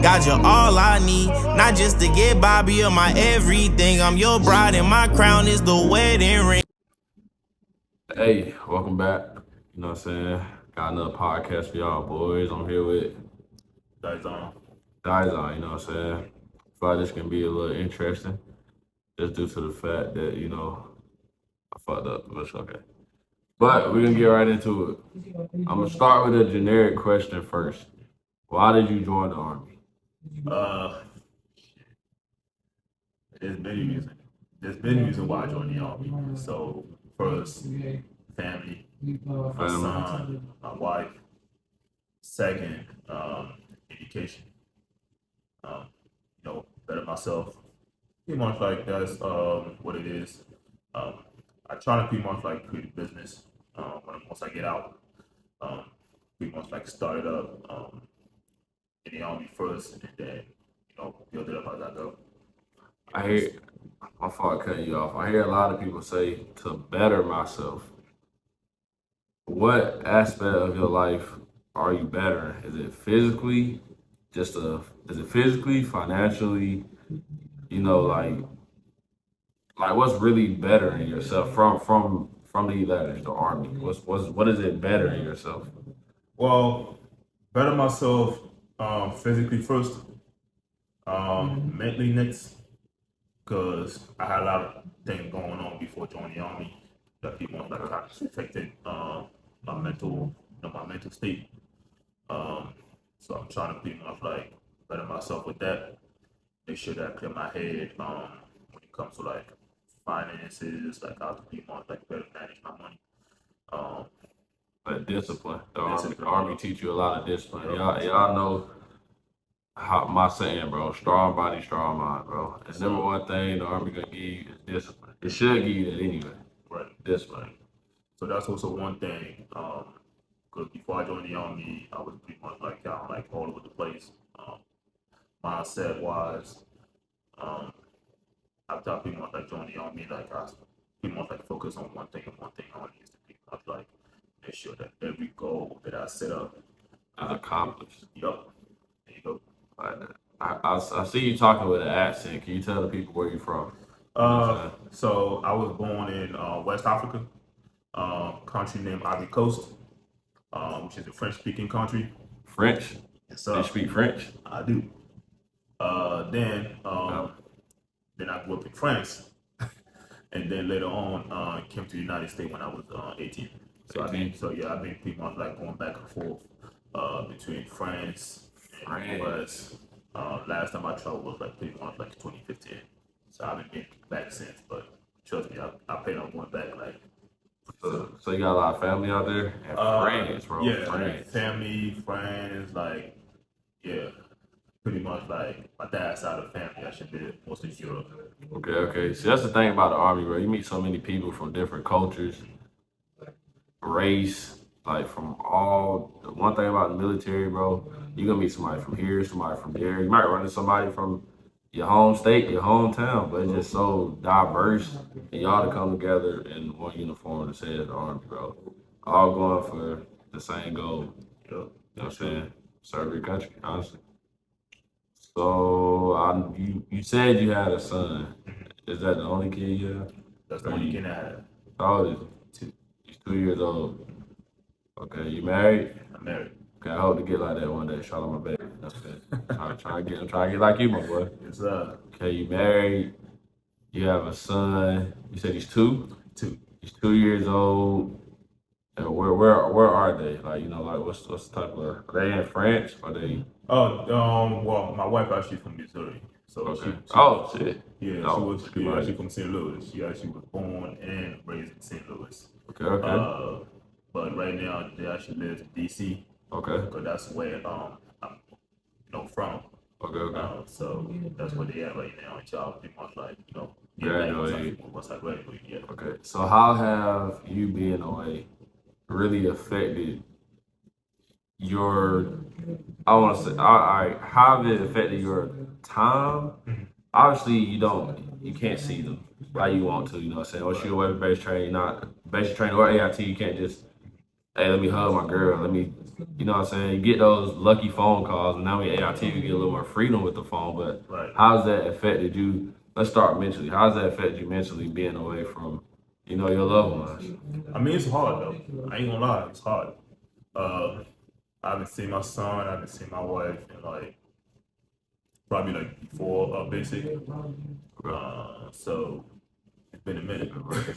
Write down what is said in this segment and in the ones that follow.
Got you all I need, not just to get Bobby, you're my everything. I'm your bride and my crown is the wedding ring. Hey, welcome back. You know what I'm saying? Got another podcast for y'all boys. I'm here with Dizon. Dizon, you know what I'm saying? Feel like this can be a little interesting. Just due to the fact that, I fucked up, but it's okay. But we're gonna get right into it. I'm gonna start with a generic question first. Why did you join the Army? There's many reasons. There's many reasons why I joined the army. So first, family, my son, my wife. Second, education. Better myself. Pretty much like that's what it is. I try to pretty much like create a business once I get out. Um, pretty much like start it up in the army first, and then build it up as I go. I hear, my fault cutting you off. I hear a lot of people say to better myself. What aspect of your life are you better? Is it physically? Is it physically, financially? You know, like what's really better in yourself from the letters, the army? What is it better in yourself? Well, better myself physically first, mentally next, because I had a lot of things going on before joining the army that people like kind of affected my mental state. So I'm trying to pretty much like better myself with that. Make sure that I clear my head when it comes to like finances, like how to pretty much like better manage my money. Um, But discipline. The Discipline. army teach you a lot of discipline. Yep. Y'all know how my saying, bro. Strong body, strong mind, bro. And number one thing the army gonna give you is discipline. It should give you that anyway. Right. Discipline. So that's also one thing. Because before I joined the army, I was pretty much like kind of like all over the place. Mindset wise, after I pretty much like joined the army, like I pretty much like focus on one thing and one thing only is to pretty much like make sure that every goal that I set up Is accomplished. Yup. There you go. I see you talking with an accent. Can you tell the people where you're from? So I was born in West Africa, country named Ivory Coast, which is a French-speaking country. French? Yes, They speak French? I do. Then I grew up in France, and then later on came to the United States when I was 18. So 18. I've been pretty much like going back and forth between France and US. Last time I traveled was like pretty much like 2015. So I haven't been back since, but trust me, I plan on going back like. So you got a lot of family out there? And friends, bro. Yeah, Friends. family, friends, like, yeah. Pretty much like my dad's side of the family, I should be most of Europe. Okay. See, that's the thing about the army, bro. You meet so many people from different cultures, race, like from all. The one thing about the military, bro, you gonna meet somebody from here, somebody from there. You might run into somebody from your home state, your hometown, but it's just so diverse. And y'all to come together in one uniform that says the army, bro. All going for the same goal. Yep. You know what I'm saying? Serve your country, honestly. So you said you had a son. Is that the only kid you have? That's the only kid I have. How old is he? Two. He's 2 years old. Okay, you married? I'm married. Okay, I hope to get like that one day. Shout out my baby. That's it. I'm trying to get like you, my boy. Yes, Okay, you married. You have a son. You said he's two. Two. He's 2 years old. And where are they? Like what's the type of? Are they in France? Are they? Well, my wife actually from Missouri, so Okay. she Shit. yeah, Oh, she was actually from St. Louis. She actually was born and raised in St. Louis. Okay. But right now they actually live in DC. Okay. Because that's where I'm from. Okay. So that's where they at right now. And y'all pretty much like Graduate. once I graduate, yeah. Okay. So how have you being away really affected your? I want to say, how have it affected your time? Obviously, you can't see them like you want to. You know what I'm saying? Once you're away from base training, not basic training or AIT, you can't just hey, let me hug my girl. Let me, you know what I'm saying? You get those lucky phone calls, and now we AIT, we get a little more freedom with the phone. But Right. how's that affected you? Let's start mentally. How's that affected you mentally being away from, your loved ones? I mean, it's hard though. I ain't gonna lie, it's hard. I haven't seen my son, I haven't seen my wife in like probably like before basic. So it's been a minute.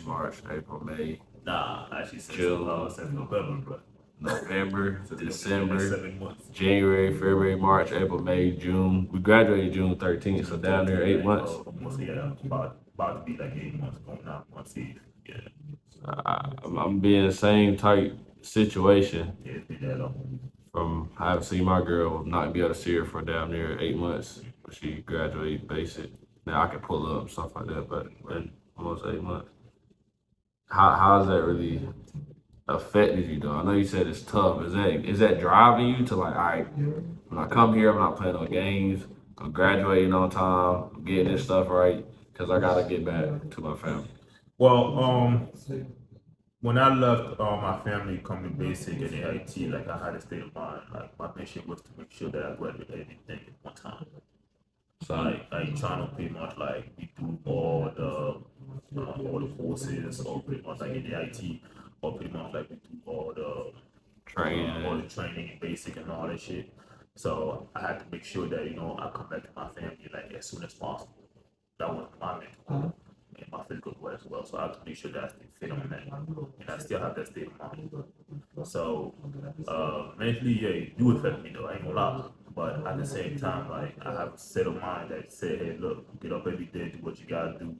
March, April, May, Nah, actually June, since November, bro. November, Since December, 7 months. January, February, March, April, May, June. We graduated June 13th, so down there 8 months. Almost, yeah, about to be like 8 months going out once Eve. Yeah, I'm being the same type situation. yeah, it's been that long. From I haven't seen my girl, not be able to see her for down near 8 months. She graduated basic. Now I can pull up stuff like that, but in almost 8 months. How's that really affected you though? I know you said it's tough. Is that driving you to like, all right, when I come here, I'm not playing no games. I'm graduating on time. I'm getting this stuff right because I gotta get back to my family. Well, when I left my family coming basic and AIT, like I had a state of mind. Like my mission was to make sure that I graduated everything at one time. So Like I ain't trying to pretty much like we do all the courses or pretty much like in the IT or pretty much like we do all the training and basic and all that shit. So I had to make sure that I come back to my family like as soon as possible. That was my mental goal and my physical goal as well. So I have to make sure that I stay fit on that, and I still have that state of mind. So mentally, yeah, it do affect me though. I ain't gonna lie. But at the same time, like I have a set of mind that said, hey, look, get up every day, do what you gotta do,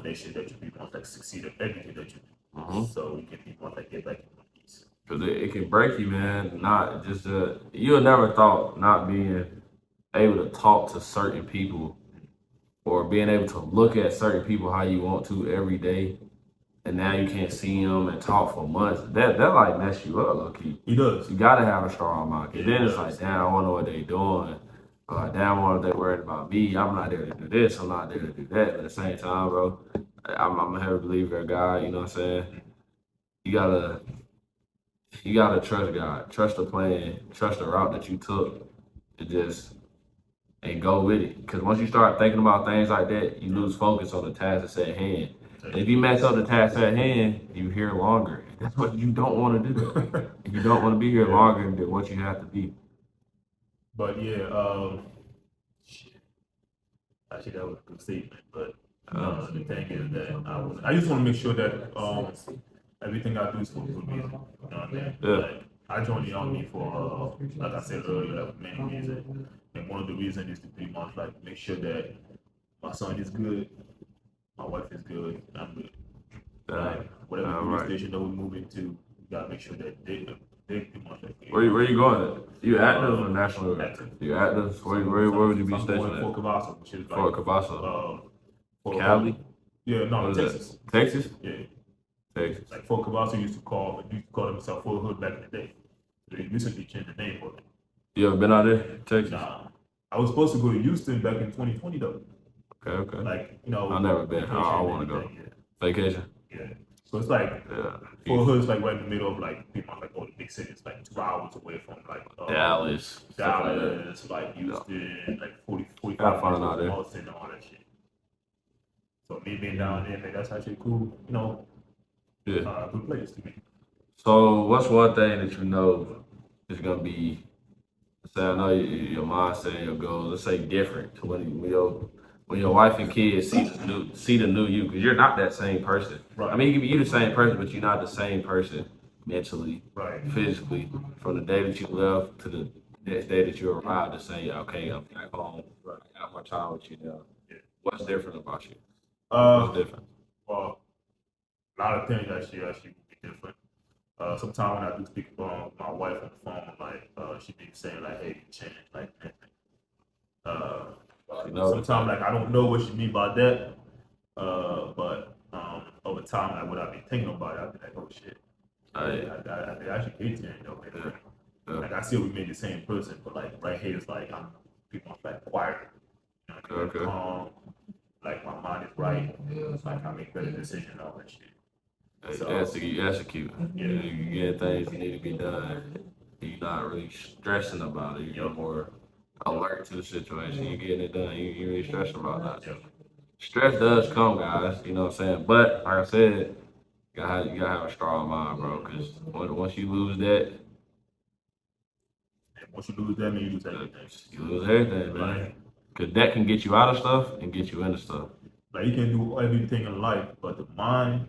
make sure that you be more like succeed at everything that you do, so you can be more like get back in one piece. Cause it can break you, man. Not just you'll never thought not being able to talk to certain people or being able to look at certain people how you want to every day, and now you can't see them and talk for months. That like mess you up, low key. He does. You gotta have a strong mind. Cause Yeah, then he it's does. like, damn, I wonder what they doing. Damn, I wonder if they worried about me. I'm not there to do this. I'm not there to do that. But at the same time, bro, I'm a heavy believer of God. You know what I'm saying? You gotta trust God, trust the plan, trust the route that you took, and go with it. Because once you start thinking about things like that, you lose focus on the task that's at hand. And if you mess up the task at hand, you here longer. That's what you don't want to do. You don't want to be here longer than what you have to be. But yeah, shit. Actually, that was a good statement. But the thing is that I just want to make sure that everything I do is for a good reason. You know what I mean? Yeah. Like I joined the army for like I said earlier, like many reasons. And one of the reasons is to pretty much like make sure that my son is good, my wife is good, and I'm good. Like whatever police station that we move into, we gotta make sure that they pretty much like Where you going? You active or national? active. You active? Where would you be I'm going stationed to Fort at? Cavasso, which is like Fort Cavasso. Cali? Yeah, What no, is Texas. that? Texas? Yeah. Texas. Like Fort Cavasso used to call themselves Fort Hood back in the day. They recently changed the name for it. You ever been out there, Texas? Nah. I was supposed to go to Houston back in 2020 though. Okay. Like, I've never been. I want to go. Vacation? Yeah. So it's like Yeah. Fort Hood's like right in the middle of like pretty much like all the big cities, like 2 hours away from like Dallas. stuff like that. Dallas, like Houston, like 45 Have fun minutes out there. from Austin and all that shit. So me being down there, man, that's actually cool. Yeah. Good place to be. So, what's one thing that you know is gonna be? Say, I know your mindset and your goals. Let's say different to when your wife and kids see the new you, because you're not that same person. Right. I mean, you can be you the same person, but you're not the same person mentally, Right. physically, from the day that you left to the next day that you arrived to say, okay, I'm back home. Right. I got more time with you now. Yeah. What's different about you? What's different? Well, a lot of things actually would be different. Sometimes when I do speak with my wife on the phone, like she be saying like, "Hey, you changed," like. Sometimes like I don't know what she mean by that, but over time, like what I be thinking about it, I be like, "Oh shit, I actually hate change though." Yeah. Like I still remain the same person, but like right here, it's like I'm pretty much like quieter. Okay. Calm, like my mind is right. It's like I make better decisions, all that shit. So, execute. You get things that need to be done. You're not really stressing about it. You're more alert to the situation. You're getting it done. You really stressing about that. Stress does come, guys. You know what I'm saying? But like I said, you gotta have a strong mind, bro. Because once you lose that, once you lose that, then you lose everything. you lose everything, man. Because that can get you out of stuff and get you into stuff. Like, you can do everything in life, but the mind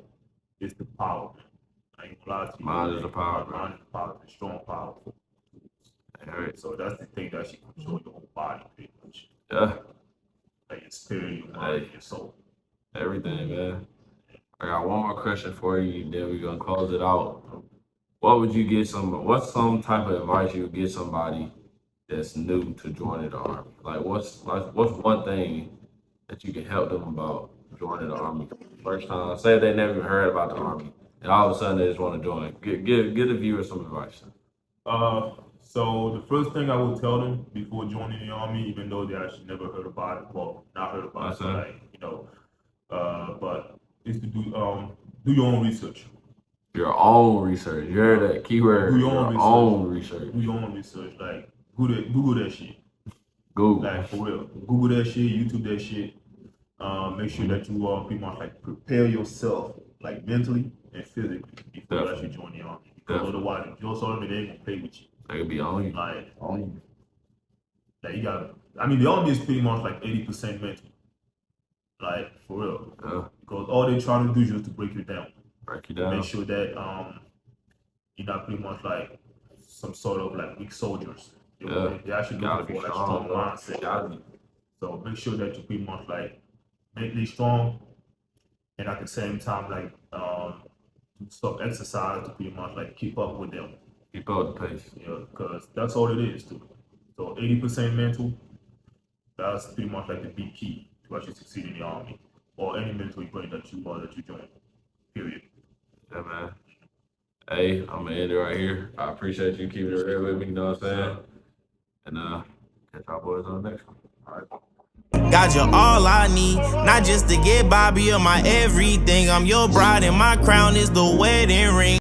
is the power. I ain't gonna lie to you. Mind is the power, bro. Mind is the power, the strong power. Right. So that's the thing that she control your whole body, pretty much. Yeah. Like your spirit, your mind, your soul. Everything, man. I got one more question for you, then we're gonna close it out. What would you get what's some type of advice you would give somebody that's new to joining the Army? Like what's one thing that you can help them about joining the Army? First time, say they never even heard about the Army, and all of a sudden they just want to join. Give the viewers some advice. So the first thing I would tell them before joining the Army, even though they actually never heard about it, well, not heard about it, like, you know, but is to do your own research. Your own research. You heard that keyword. Do your own research. Do your own research. Like Google that shit. Google. Like for real. Google that shit. YouTube that shit. Make sure that you pretty much like prepare yourself like mentally and physically before you actually join the Army. Because otherwise, if you're sorry, they ain't gonna play with you. They could be on you. Like you got. I mean, the Army is pretty much like 80% mental. Like for real. Yeah. Because all they're trying to do is just to break you down. Break you down. Make sure that you're not pretty much like some sort of like weak soldiers. They actually looking for like strong mindset. So make sure that you're pretty much like mentally strong, and at the same time like stop exercise to pretty much like keep up with them. Keep up the pace. Yeah, because that's all it is too. So 80% mental. That's pretty much like the big key to actually succeed in the Army or any military branch that you join. Period. Yeah, man. Hey, I'm gonna end it right here. I appreciate you keeping it real with me, you know what I'm saying? And catch y'all boys on the next one. All right. Got you all I need, not just to get Bobby, you're my everything. I'm your bride and my crown is the wedding ring.